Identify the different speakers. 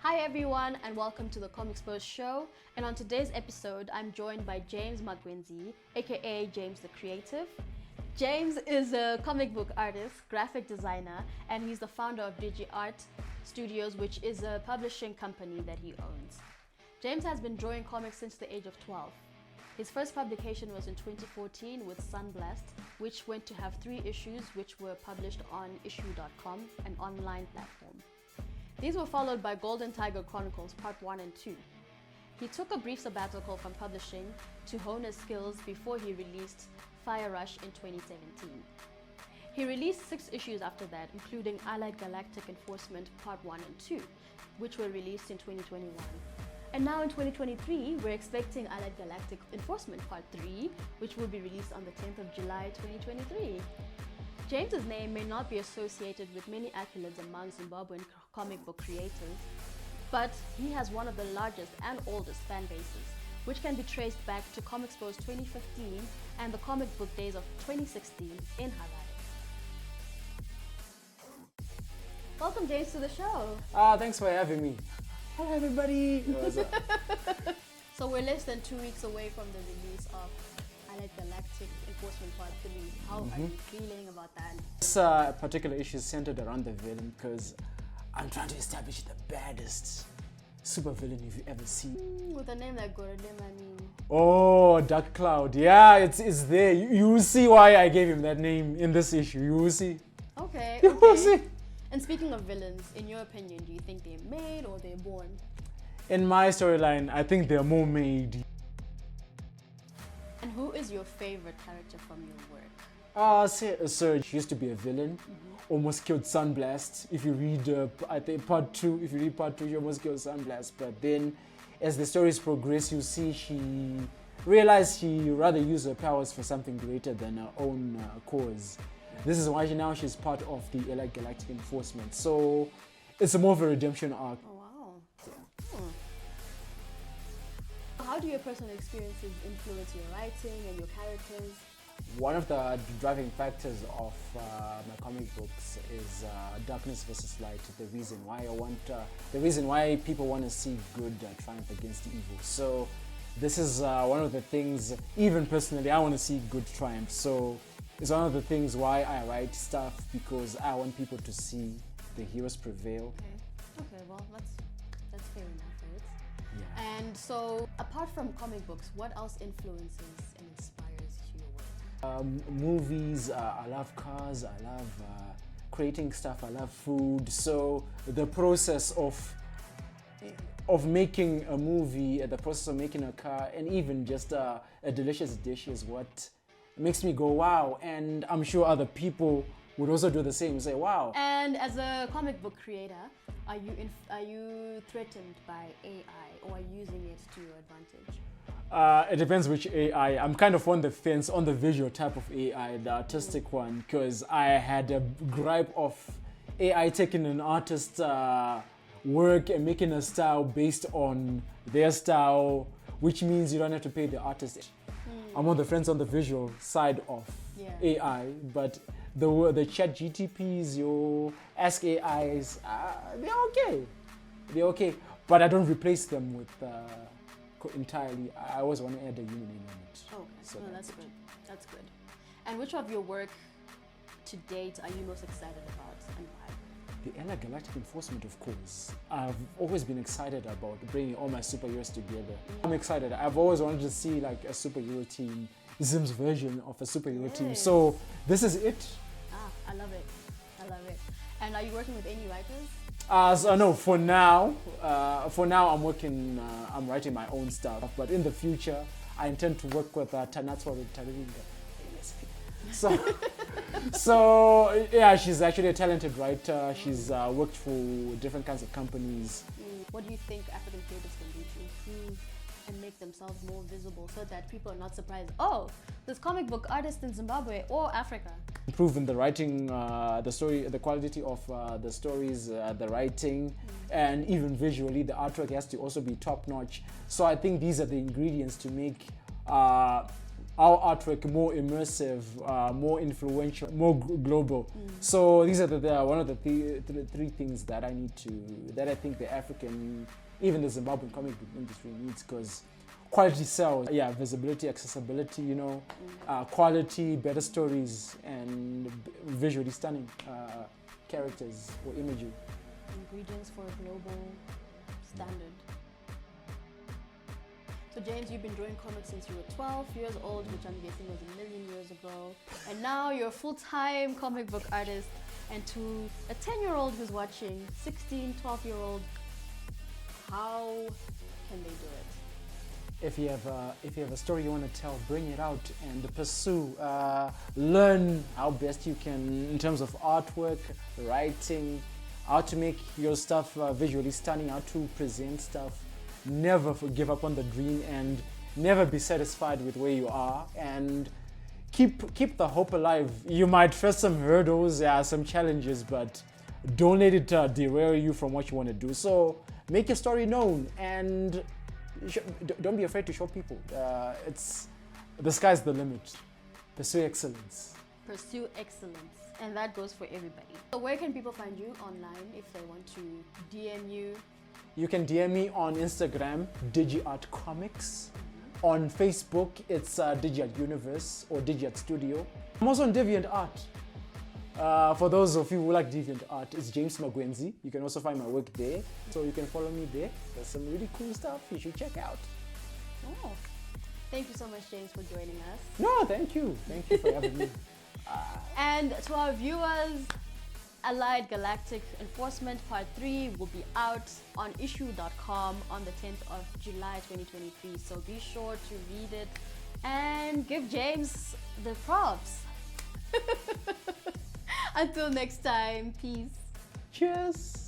Speaker 1: Hi everyone and welcome to the Comexposed show, and on today's episode I'm joined by James Magwenzi, a.k.a. James the Creative. James is a comic book artist, graphic designer, and he's the founder of DigiArt Studios, which is a publishing company that he owns. James has been drawing comics since the age of 12. His first publication was in 2014 with Sunblast, which went to have 3 issues which were published on issue.com, an online platform. These were followed by Golden Tiger Chronicles Part 1 and 2. He took a brief sabbatical from publishing to hone his skills before he released Fire Rush in 2017. He released 6 issues after that, including Allied Galactic Enforcement Part 1 and 2, which were released in 2021. And now in 2023, we're expecting Allied Galactic Enforcement Part 3, which will be released on the 10th of July 2023. James's name may not be associated with many accolades among Zimbabwean comic book creators, but he has one of the largest and oldest fan bases, which can be traced back to Comexposed 2015 and the comic book days of 2016 in Hawaii. Welcome, James, to the show.
Speaker 2: Thanks for having me. Hello, everybody.
Speaker 1: So we're less than 2 weeks away from the release of Allied Galactic Enforcement Part 3. How are you feeling about that?
Speaker 2: This particular issue is centered around the villain because I'm trying to establish the baddest super villain you've ever seen.
Speaker 1: With a name like Gorodem, I mean...
Speaker 2: Oh, Dark Cloud. Yeah, it's there. You will see why I gave him that name in this issue. You will see.
Speaker 1: Okay,
Speaker 2: You will see.
Speaker 1: And speaking of villains, in your opinion, do you think they're made or they're born?
Speaker 2: In my storyline, I think they're more made.
Speaker 1: And who is your favorite character from your work?
Speaker 2: Surge used to be a villain. Almost killed Sunblast. If you read, I think part 2, if you read part 2, she almost killed Sunblast. But then, as the stories progress, you see she realized she rather use her powers for something greater than her own cause. This is why now she's part of the Allied Galactic Enforcement. So it's a more of a redemption arc.
Speaker 1: Oh wow. Yeah. How do your personal experiences influence your writing and your characters?
Speaker 2: One of the driving factors of my comic books is darkness versus light. The reason why people want to see good triumph against evil. So this is one of the things. Even personally, I want to see good triumph. So it's one of the things why I write stuff, because I want people to see the heroes prevail.
Speaker 1: Okay. Well, that's fair enough, right?
Speaker 2: Yeah.
Speaker 1: And so, apart from comic books, what else influences and inspires your work?
Speaker 2: Movies, I love cars, I love creating stuff, I love food. So the process of making a movie, the process of making a car, and even just a delicious dish is what makes me go wow. And I'm sure other people would also do the same, say wow.
Speaker 1: And as a comic book creator, are you threatened by AI or are you using it to your advantage?
Speaker 2: It depends which AI. I'm kind of on the fence on the visual type of AI, the artistic one, because I had a gripe of AI taking an artist's work and making a style based on their style, which means you don't have to pay the artist. I'm on the fence on the visual side of AI, but the chat GTPs, your ask AIs, they're okay, but I don't replace them with entirely. I always want to add a human element.
Speaker 1: Okay, so that's good. And which of your work to date are you most excited about and why?
Speaker 2: The Allied Galactic Enforcement, of course. I've always been excited about bringing all my superheroes together. I'm excited. I've always wanted to see like a superhero team, Zim's version of a superhero team. So this is it.
Speaker 1: I love it. And are you working with any writers?
Speaker 2: No, for now I'm writing my own stuff. But in the future, I intend to work with Tanatswa Taringa. So yeah, she's actually a talented writer. She's worked for different kinds of companies.
Speaker 1: What do you think African creators can do to improve and make themselves more visible so that people are not surprised, oh, there's comic book artists in Zimbabwe or Africa?
Speaker 2: Improve in the writing, the story, the quality of the stories, the writing, and even visually, the artwork has to also be top notch. So I think these are the ingredients to make our artwork more immersive, more influential, more global. So these are one of the three things that that I think the African, even the Zimbabwean comic book industry needs, because quality sells. Yeah, visibility, accessibility, quality, better stories, and visually stunning characters or imagery.
Speaker 1: Ingredients for a global standard. So James, you've been drawing comics since you were 12 years old, which I'm guessing was a million years ago. And now you're a full-time comic book artist. And to a 10-year-old who's watching, 16, 12-year-old, how can they do it?
Speaker 2: If you have a story you want to tell, bring it out and pursue. Learn how best you can in terms of artwork, writing, how to make your stuff visually stunning, how to present stuff. Never give up on the dream and never be satisfied with where you are, and keep the hope alive. You might face some hurdles, some challenges, but don't let it derail you from what you want to do. So make your story known and don't be afraid to show people. The sky's the limit. Pursue excellence.
Speaker 1: Pursue excellence, and that goes for everybody. So where can people find you online if they want to DM you?
Speaker 2: You can DM me on Instagram, DigiArtComics. On Facebook, it's DigiArt Universe or DigiArt Studio. I'm also on DeviantArt. For those of you who like DeviantArt, it's James Magwenzi. You can also find my work there. So you can follow me there. There's some really cool stuff you should check out.
Speaker 1: Oh, thank you so much, James, for joining us.
Speaker 2: No, thank you. Thank you for having me.
Speaker 1: And to our viewers, Allied Galactic Enforcement Part 3 will be out on issue.com on the 10th of July 2023. So be sure to read it and give James the props. Until next time, peace.
Speaker 2: Cheers.